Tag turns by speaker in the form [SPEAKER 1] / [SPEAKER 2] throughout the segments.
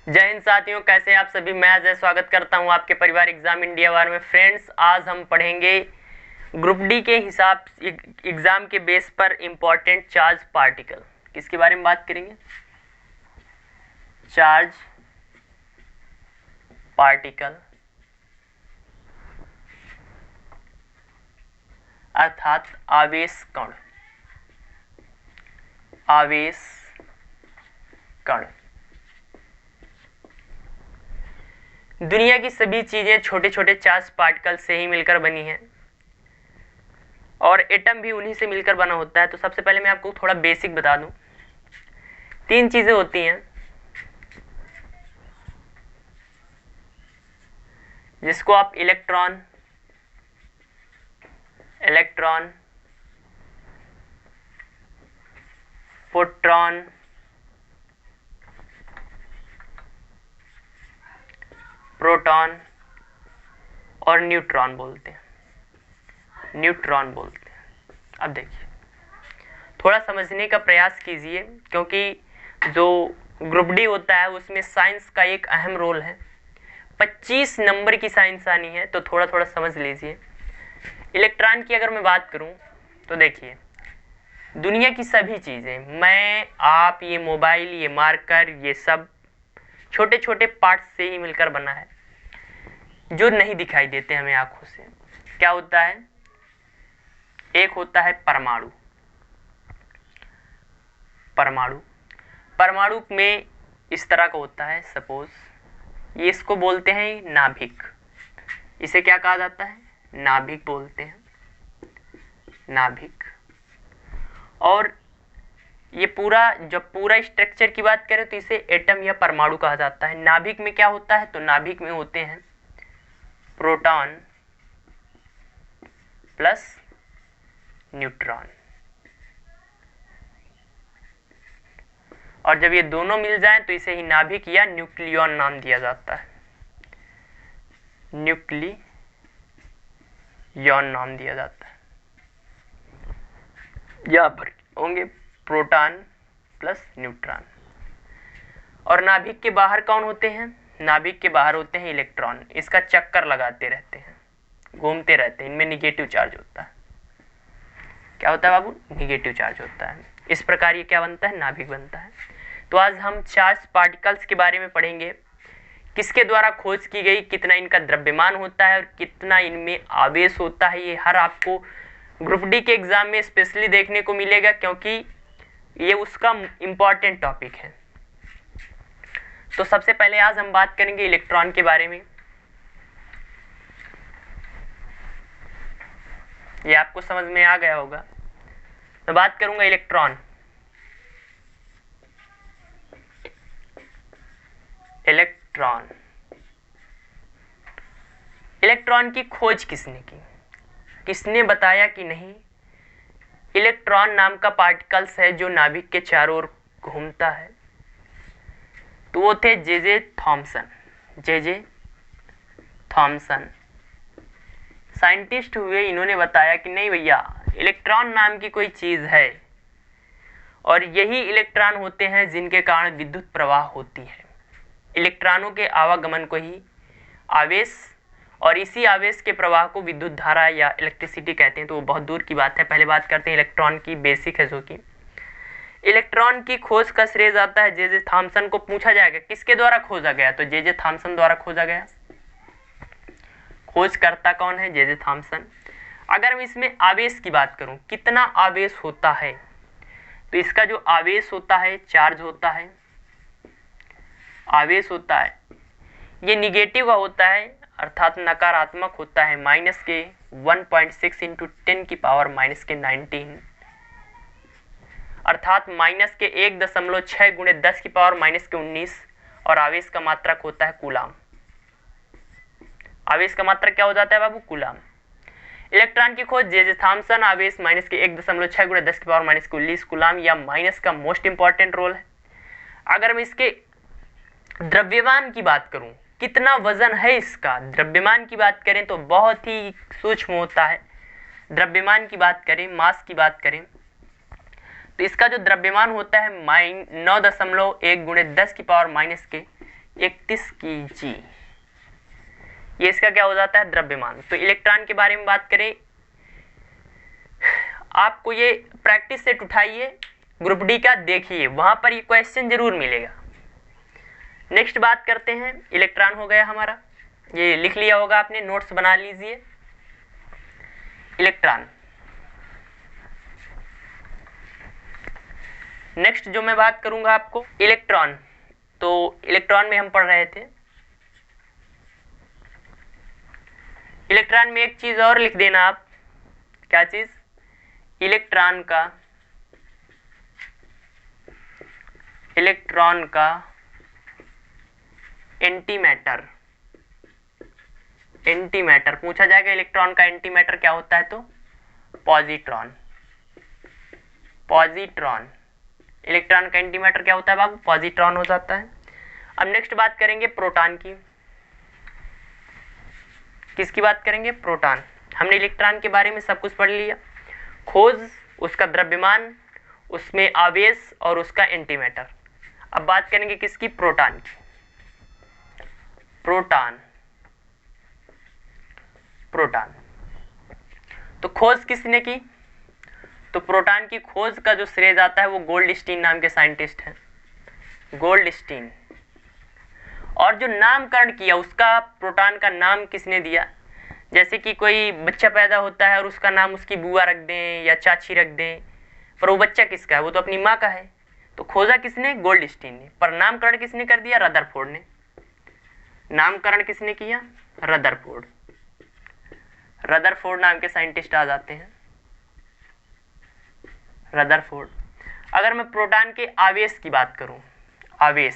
[SPEAKER 1] जय हिंद साथियों, कैसे हैं आप सभी। मैं अजय स्वागत करता हूं आपके परिवार एग्जाम इंडिया वार में। फ्रेंड्स, आज हम पढ़ेंगे ग्रुप डी के हिसाब एग्जाम के बेस पर इंपॉर्टेंट चार्ज पार्टिकल। किसके बारे में बात करेंगे? चार्ज पार्टिकल अर्थात आवेश कण। आवेश कण। दुनिया की सभी चीजें छोटे छोटे चार्ज पार्टिकल से ही मिलकर बनी हैं और एटम भी उन्हीं से मिलकर बना होता है। तो सबसे पहले मैं आपको थोड़ा बेसिक बता दूं। तीन चीजें होती हैं जिसको आप इलेक्ट्रॉन, प्रोटॉन, प्रोटॉन और न्यूट्रॉन बोलते हैं। अब देखिए, थोड़ा समझने का प्रयास कीजिए, क्योंकि जो ग्रुप डी होता है उसमें साइंस का एक अहम रोल है। 25 नंबर की साइंस आनी है, तो थोड़ा थोड़ा समझ लीजिए। इलेक्ट्रॉन की अगर मैं बात करूं तो देखिए, दुनिया की सभी चीजें, मैं, आप, ये मोबाइल, ये मार्कर, ये सब छोटे छोटे पार्ट्स से ही मिलकर बना है जो नहीं दिखाई देते हमें आंखों से। क्या होता है? एक होता है परमाणु। परमाणु में इस तरह का होता है। सपोज ये, इसको बोलते हैं नाभिक। इसे क्या कहा जाता है? नाभिक बोलते हैं, नाभिक। और ये जब पूरा स्ट्रक्चर की बात करें तो इसे एटम या परमाणु कहा जाता है। नाभिक में क्या होता है? तो नाभिक में होते हैं प्रोटॉन प्लस न्यूट्रॉन, और जब ये दोनों मिल जाएं तो इसे ही नाभिक या न्यूक्लियॉन नाम दिया जाता है। न्यूक्लियॉन नाम दिया जाता है। यहाँ पर होंगे प्रोटॉन प्लस न्यूट्रॉन। और नाभिक के बाहर कौन होते हैं? नाभिक के बाहर होते हैं इलेक्ट्रॉन। इसका चक्कर लगाते रहते हैं, घूमते रहते हैं। इनमें निगेटिव चार्ज होता है। क्या होता है बाबू? निगेटिव चार्ज होता है। इस प्रकार ये क्या बनता है? नाभिक बनता है। तो आज हम चार्ज पार्टिकल्स के बारे में पढ़ेंगे। किसके द्वारा खोज की गई, कितना इनका द्रव्यमान होता है और कितना इनमें आवेश होता है, ये हर आपको ग्रुप डी के एग्जाम में स्पेशली देखने को मिलेगा, क्योंकि ये उसका इंपॉर्टेंट टॉपिक है। तो सबसे पहले आज हम बात करेंगे इलेक्ट्रॉन के बारे में। ये आपको समझ में आ गया होगा। मैं बात करूंगा इलेक्ट्रॉन। इलेक्ट्रॉन की खोज किसने की? किसने बताया कि नहीं, इलेक्ट्रॉन नाम का पार्टिकल्स है जो नाभिक के चारों ओर घूमता है? तो वो थे जे थॉमसन। साइंटिस्ट हुए, इन्होंने बताया कि नहीं भैया, इलेक्ट्रॉन नाम की कोई चीज है और यही इलेक्ट्रॉन होते हैं जिनके कारण विद्युत प्रवाह होती है। इलेक्ट्रॉनों के आवागमन को ही आवेश, और इसी आवेश के प्रवाह को विद्युत धारा या इलेक्ट्रिसिटी कहते हैं। तो वो बहुत दूर की बात है। पहले बात करते हैं इलेक्ट्रॉन की, बेसिक है जो कि इलेक्ट्रॉन की खोज का श्रेय जाता है जे थॉमसन को। पूछा जाएगा किसके द्वारा खोजा गया, तो जे थॉमसन द्वारा खोजा गया। खोजकर्ता कौन है? J Thomson. अगर मैं इसमें आवेश की बात करूं, कितना आवेश होता है, तो इसका जो आवेश होता है, चार्ज होता है, आवेश होता है, ये निगेटिव का होता है, अर्थात नकारात्मक होता है। माइनस के 1.6 इंटू 10 की पावर माइनस के 19, अर्थात माइनस के 1.6 गुणे 10 की पावर माइनस के 19। और आवेश का मात्रक होता है कूलाम। आवेश का मात्रक क्या हो जाता है बाबू? कूलाम। इलेक्ट्रॉन की खोज जे थॉमसन। आवेश माइनस के 1.6 गुणे 10 की पावर माइनस के 19 कूलाम, या माइनस का मोस्ट इंपॉर्टेंट रोल है। अगर मैं इसके द्रव्यमान की बात करूं, कितना वजन है इसका, द्रव्यमान की बात करें तो बहुत ही सूक्ष्म होता है। द्रव्यमान की बात करें, मास की बात करें, तो इसका जो द्रव्यमान होता है 9.1 गुणे 10 की पावर माइनस के 31 kg, ये इसका क्या हो जाता है, द्रव्यमान। तो इलेक्ट्रॉन के बारे में बात करें, आपको ये प्रैक्टिस सेट उठाइए, ग्रुप डी का देखिए, वहां पर ये क्वेश्चन जरूर मिलेगा। नेक्स्ट बात करते हैं, इलेक्ट्रॉन हो गया हमारा, ये लिख लिया होगा आपने, नोट्स बना लीजिए। इलेक्ट्रॉन, नेक्स्ट जो मैं बात करूंगा आपको इलेक्ट्रॉन, तो इलेक्ट्रॉन में हम पढ़ रहे थे, इलेक्ट्रॉन में एक चीज और लिख देना आप, क्या चीज, इलेक्ट्रॉन का एंटीमैटर पूछा जाएगा, इलेक्ट्रॉन का एंटीमैटर क्या होता है, तो पॉजिट्रॉन। इलेक्ट्रॉन का एंटीमैटर क्या होता है बाबू, पॉजिट्रॉन हो जाता है। अब नेक्स्ट बात करेंगे प्रोटॉन की, किसकी बात करेंगे, प्रोटॉन। हमने इलेक्ट्रॉन के बारे में सब कुछ पढ़ लिया, खोज, उसका द्रव्यमान, उसमें आवेश और उसका एंटीमैटर। अब बात करेंगे किसकी, प्रोटॉन की। प्रोटॉन तो खोज किसने की, तो प्रोटॉन की खोज का जो श्रेय जाता है वो गोल्डस्टीन नाम के साइंटिस्ट हैं, गोल्डस्टीन। और जो नामकरण किया, उसका प्रोटॉन का नाम किसने दिया, जैसे कि कोई बच्चा पैदा होता है और उसका नाम उसकी बुआ रख दें या चाची रख दें, पर वो बच्चा किसका है, वो तो अपनी माँ का है। तो खोजा किसने, गोल्डस्टीन ने, पर नामकरण किसने कर दिया, रदरफोर्ड ने। नामकरण किसने किया, रदरफोर्ड नाम के साइंटिस्ट आ जाते हैं, रदरफोर्ड। अगर मैं प्रोटॉन के आवेश की बात करूं, आवेश,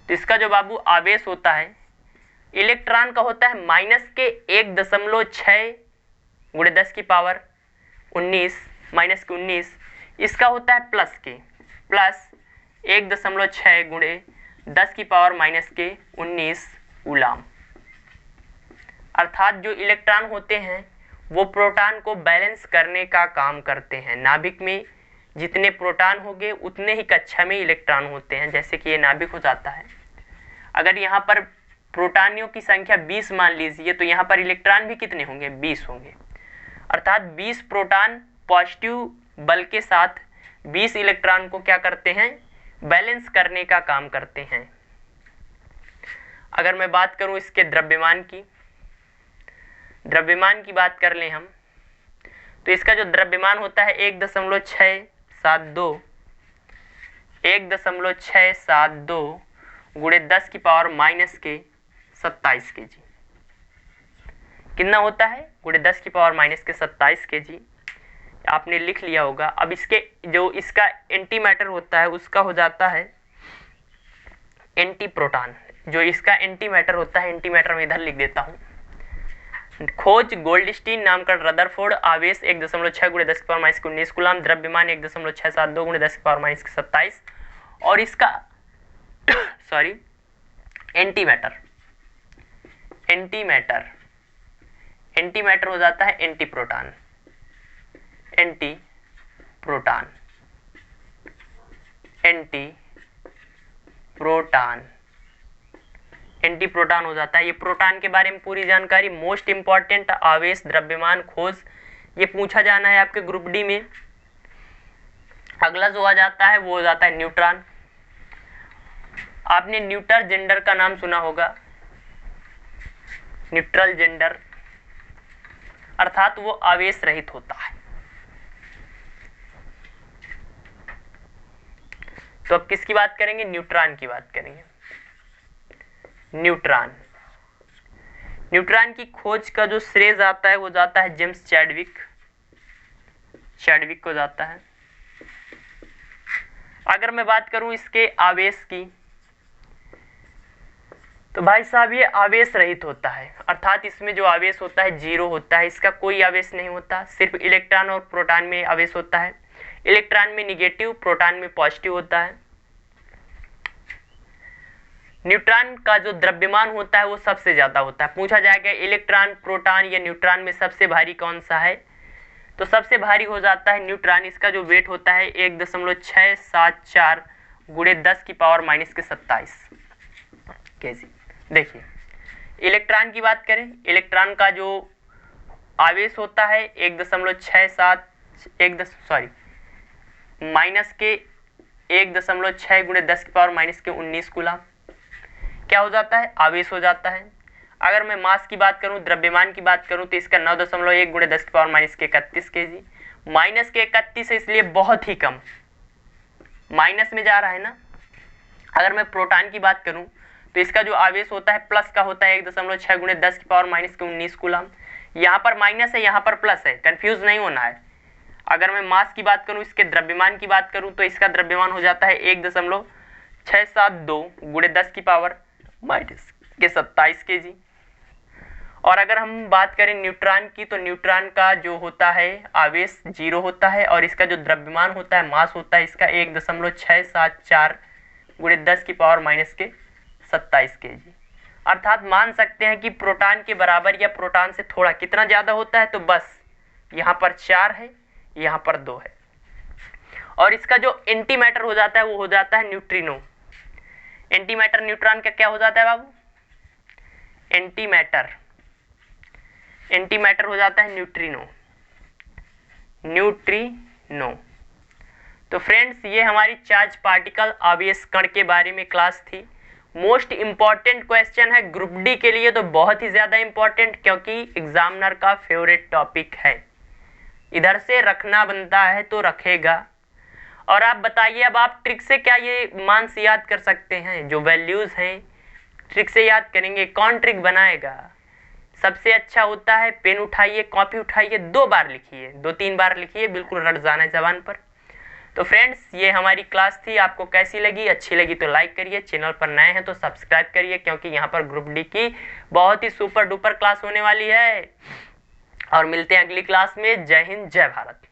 [SPEAKER 1] तो इसका जो बाबू आवेश होता है, इलेक्ट्रॉन का होता है माइनस के 1.6 गुणे 10 की पावर 19, माइनस के 19, इसका होता है प्लस 1.6 गुणे 10 की पावर माइनस के 19 कूलाम। अर्थात जो इलेक्ट्रॉन होते हैं वो प्रोटॉन को बैलेंस करने का काम करते हैं। नाभिक में जितने प्रोटॉन होंगे उतने ही कक्षा में इलेक्ट्रॉन होते हैं। जैसे कि ये नाभिक हो जाता है, अगर यहाँ पर प्रोटॉनियों की संख्या 20 मान लीजिए, तो यहाँ पर इलेक्ट्रॉन भी कितने होंगे, 20 होंगे। अर्थात 20 प्रोटॉन पॉजिटिव बल के साथ 20 इलेक्ट्रॉन को क्या करते हैं, बैलेंस करने का काम करते हैं। अगर मैं बात करूं इसके द्रव्यमान की बात कर लें हम, तो इसका जो द्रव्यमान होता है 1.672 गुणे 10 की पावर माइनस के 27 kg। कितना होता है, गुणे 10 की पावर माइनस के 27 kg, आपने लिख लिया होगा। अब इसके जो इसका एंटीमैटर होता है उसका हो जाता है एंटीप्रोटॉन। जो इसका एंटीमैटर होता है, एंटीमैटर में इधर लिख देता हूँ, खोज गोल्डस्टीन नाम का रदरफोर्ड, आवेश 1.6 गुणे 10 की पावर माइनस के 19 कूलाम, द्रव्यमान 1.672 गुणे 10 की पावर माइनस के 27, और इसका सॉरी एंटीमैटर हो जाता है एंटीप्रोटॉन। एंटीप्रोटॉन हो जाता है। ये प्रोटॉन के बारे में पूरी जानकारी, मोस्ट इंपॉर्टेंट, आवेश, द्रव्यमान, खोज, ये पूछा जाना है आपके ग्रुप डी में। अगला जो आ जाता है वो हो जाता है न्यूट्रॉन। आपने न्यूट्रल जेंडर का नाम सुना होगा, न्यूट्रल जेंडर अर्थात वो आवेश रहित होता है। तो अब किसकी बात करेंगे, न्यूट्रॉन की बात करेंगे। न्यूट्रॉन की खोज का जो श्रेय जाता है वो जाता है जेम्स चैडविक को जाता है। अगर मैं बात करूं इसके आवेश की, तो भाई साहब ये आवेश रहित होता है, अर्थात इसमें जो आवेश होता है 0 होता है, इसका कोई आवेश नहीं होता, सिर्फ इलेक्ट्रॉन और प्रोटॉन में आवेश होता है। इलेक्ट्रॉन में निगेटिव, प्रोटॉन में पॉजिटिव होता है। न्यूट्रॉन का जो द्रव्यमान होता है वो सबसे ज्यादा होता है। पूछा जाएगा इलेक्ट्रॉन, प्रोटॉन या न्यूट्रॉन में सबसे भारी कौन सा है, तो सबसे भारी हो जाता है न्यूट्रॉन। इसका जो वेट होता है 1.674 गुणे 10 की पावर माइनस के 27। kg। देखिए इलेक्ट्रॉन की बात करें, इलेक्ट्रॉन का जो आवेश होता है 1.67 माइनस के 1.6 गुणे 10 की पावर माइनस के 19 कूलम क्या हो जाता है, आवेश हो जाता है। अगर मैं मास की बात करूं, द्रव्यमान की बात करूं, तो इसका 9.1 गुणे 10 की पावर माइनस के 31 kg, माइनस के 31 है इसलिए बहुत ही कम, माइनस में जा रहा है ना। अगर मैं प्रोटॉन की बात करूं तो इसका जो आवेश होता है प्लस का होता है 1.6 गुणे 10 की पावर माइनस के 19 कूलम। यहाँ पर माइनस है, यहाँ पर प्लस है, कंफ्यूज नहीं होना है। अगर मैं मास की बात करूं, इसके द्रव्यमान की बात करूं, तो इसका द्रव्यमान हो जाता है 1.672 गुणे 10 की पावर माइनस के 27 kg। और अगर हम बात करें न्यूट्रॉन की, तो न्यूट्रॉन का जो होता है आवेश 0 होता है और इसका जो द्रव्यमान होता है, मास होता है इसका 1.674 गुणे 10 की पावर माइनस के 27 kg। अर्थात मान सकते हैं कि प्रोटॉन के बराबर या प्रोटॉन से थोड़ा कितना ज़्यादा होता है, तो बस यहाँ पर 4 है, यहाँ पर 2 है। और इसका जो एंटी मैटर हो जाता है वो हो जाता है न्यूट्रिनो। एंटी मैटर न्यूट्रॉन का क्या हो जाता है बाबू, एंटी मैटर हो जाता है न्यूट्रिनो। तो फ्रेंड्स ये हमारी चार्ज पार्टिकल आवेश कण के बारे में क्लास थी। मोस्ट इंपॉर्टेंट क्वेश्चन है ग्रुप डी के लिए, तो बहुत ही ज़्यादा इंपॉर्टेंट, क्योंकि एग्जामिनर का फेवरेट टॉपिक है। इधर से रखना बनता है तो रखेगा। और आप बताइए अब आप ट्रिक से क्या ये मान से याद कर सकते हैं, जो वैल्यूज़ हैं ट्रिक से याद करेंगे, कौन ट्रिक बनाएगा। सबसे अच्छा होता है पेन उठाइए, कॉपी उठाइए, 2 बार लिखिए, 2-3 बार लिखिए, बिल्कुल रट जाना है जबान पर। तो फ्रेंड्स ये हमारी क्लास थी, आपको कैसी लगी, अच्छी लगी तो लाइक करिए, चैनल पर नए हैं तो सब्सक्राइब करिए, क्योंकि यहाँ पर ग्रुप डी की बहुत ही सुपर डुपर क्लास होने वाली है। और मिलते हैं अगली क्लास में। जय हिंद, जय भारत।